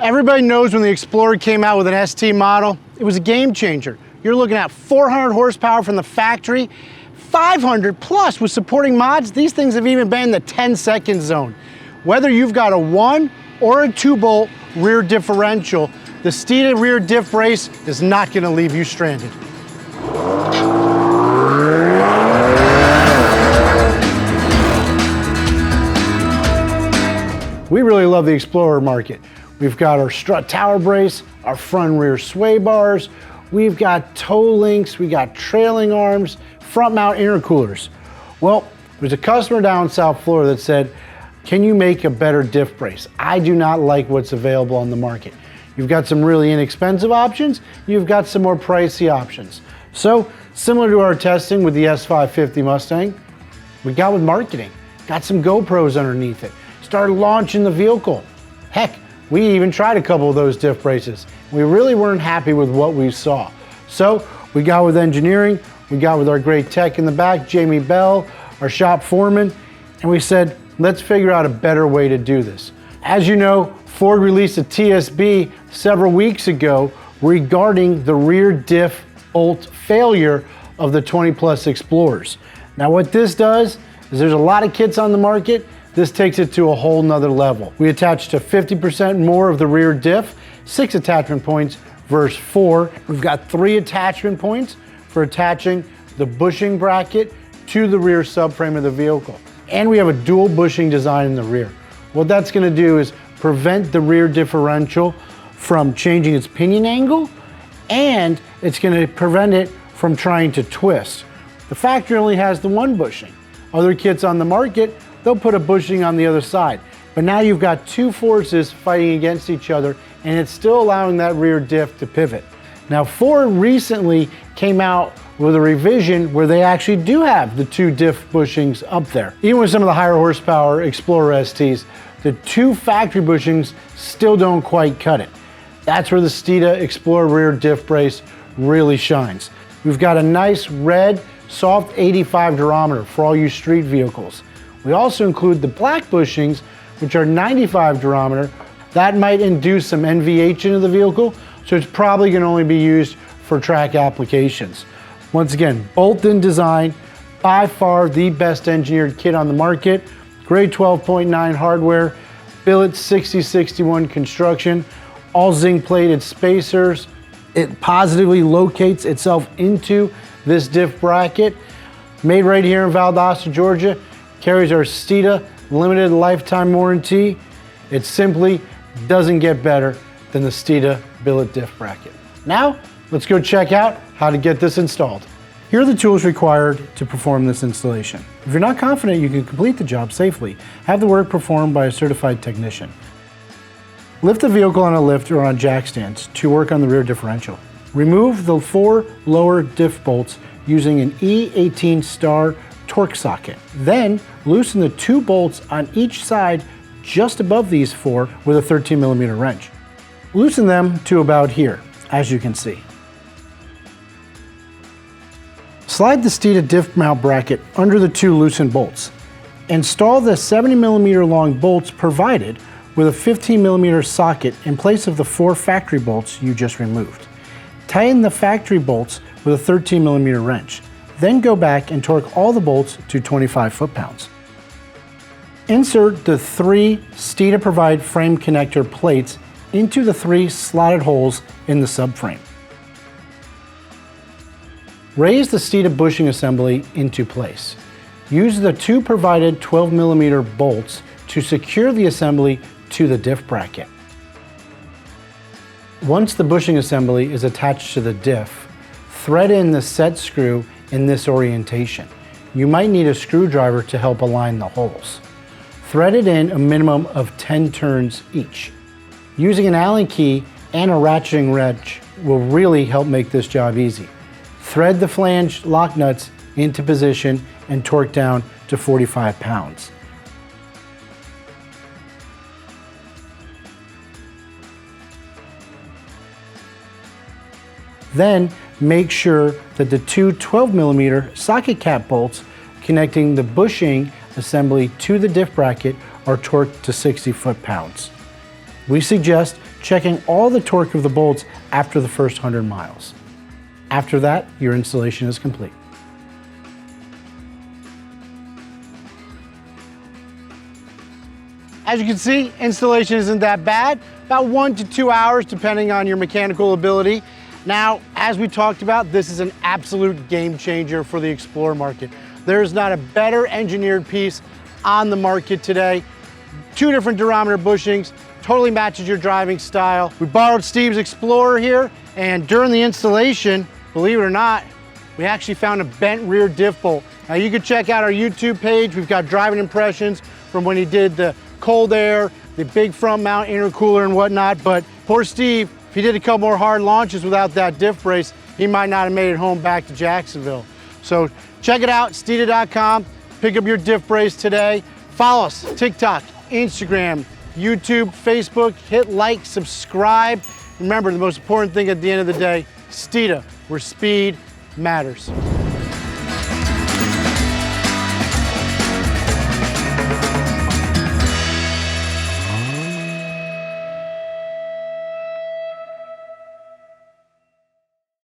Everybody knows when the Explorer came out with an ST model, it was a game changer. You're looking at 400 horsepower from the factory, 500 plus with supporting mods. These things have even been in the 10-second zone. Whether you've got a 1 or a 2-bolt rear differential, the Steeda rear diff brace is not going to leave you stranded. We really love the Explorer market. We've got our strut tower brace, our front and rear sway bars, we've got toe links, we got trailing arms, front mount intercoolers. Well, there's a customer down in South Florida that said, can you make a better diff brace? I do not like what's available on the market. You've got some really inexpensive options, you've got some more pricey options. So, similar to our testing with the S550 Mustang, we got with marketing, got some GoPros underneath it, started launching the vehicle. Heck, we even tried a couple of those diff braces. We really weren't happy with what we saw. So we got with engineering, we got with our great tech in the back, Jamie Bell, our shop foreman, and we said, let's figure out a better way to do this. As you know, Ford released a TSB several weeks ago regarding the rear diff bolt failure of the 20 Plus Explorers. Now what this does is there's a lot of kits on the market. This takes it to a whole nother level. We attach to 50% more of the rear diff, 6 attachment points versus 4. We've got 3 attachment points for attaching the bushing bracket to the rear subframe of the vehicle. And we have a dual bushing design in the rear. What that's gonna do is prevent the rear differential from changing its pinion angle, and it's gonna prevent it from trying to twist. The factory only has the 1 bushing. Other kits on the market, they'll put a bushing on the other side. But now you've got 2 forces fighting against each other, and it's still allowing that rear diff to pivot. Now Ford recently came out with a revision where they actually do have the 2 diff bushings up there. Even with some of the higher horsepower Explorer STs, the 2 factory bushings still don't quite cut it. That's where the Steeda Explorer rear diff brace really shines. We've got a nice red, soft 85 durometer for all you street vehicles. We also include the black bushings, which are 95 durometer. That might induce some NVH into the vehicle, so it's probably going to only be used for track applications. Once again, bolt-in design, by far the best engineered kit on the market, grade 12.9 hardware, billet 6061 construction, all zinc plated spacers. It positively locates itself into this diff bracket. Made right here in Valdosta, Georgia. Carries our Steeda limited lifetime warranty. It simply doesn't get better than the Steeda billet diff bracket. Now, let's go check out how to get this installed. Here are the tools required to perform this installation. If you're not confident you can complete the job safely, have the work performed by a certified technician. Lift the vehicle on a lift or on jack stands to work on the rear differential. Remove the 4 lower diff bolts using an E18 star torque socket. Then loosen the 2 bolts on each side just above these 4 with a 13mm wrench. Loosen them to about here, as you can see. Slide the Steeda diff mount bracket under the 2 loosened bolts. Install the 70mm long bolts provided with a 15mm socket in place of the 4 factory bolts you just removed. Tighten the factory bolts with a 13mm wrench. Then go back and torque all the bolts to 25 foot-pounds. Insert the 3 Steeda Provide frame connector plates into the 3 slotted holes in the subframe. Raise the Steeda bushing assembly into place. Use the 2 provided 12mm bolts to secure the assembly to the diff bracket. Once the bushing assembly is attached to the diff, thread in the set screw in this orientation. You might need a screwdriver to help align the holes. Thread it in a minimum of 10 turns each. Using an Allen key and a ratcheting wrench will really help make this job easy. Thread the flange lock nuts into position and torque down to 45 pounds. Then make sure that the 2 12mm socket cap bolts connecting the bushing assembly to the diff bracket are torqued to 60 foot-pounds. We suggest checking all the torque of the bolts after the first 100 miles. After that, your installation is complete. As you can see, installation isn't that bad, about 1 to 2 hours depending on your mechanical ability. Now, as we talked about, this is an absolute game changer for the Explorer market. There's not a better engineered piece on the market today. 2 different durometer bushings, totally matches your driving style. We borrowed Steve's Explorer here, and during the installation, believe it or not, we actually found a bent rear diff bolt. Now you can check out our YouTube page. We've got driving impressions from when he did the cold air, the big front mount intercooler and whatnot, but poor Steve, if he did a couple more hard launches without that diff brace, he might not have made it home back to Jacksonville. So check it out, Steeda.com, pick up your diff brace today. Follow us, TikTok, Instagram, YouTube, Facebook, hit like, subscribe. Remember, the most important thing at the end of the day, Steeda, where speed matters.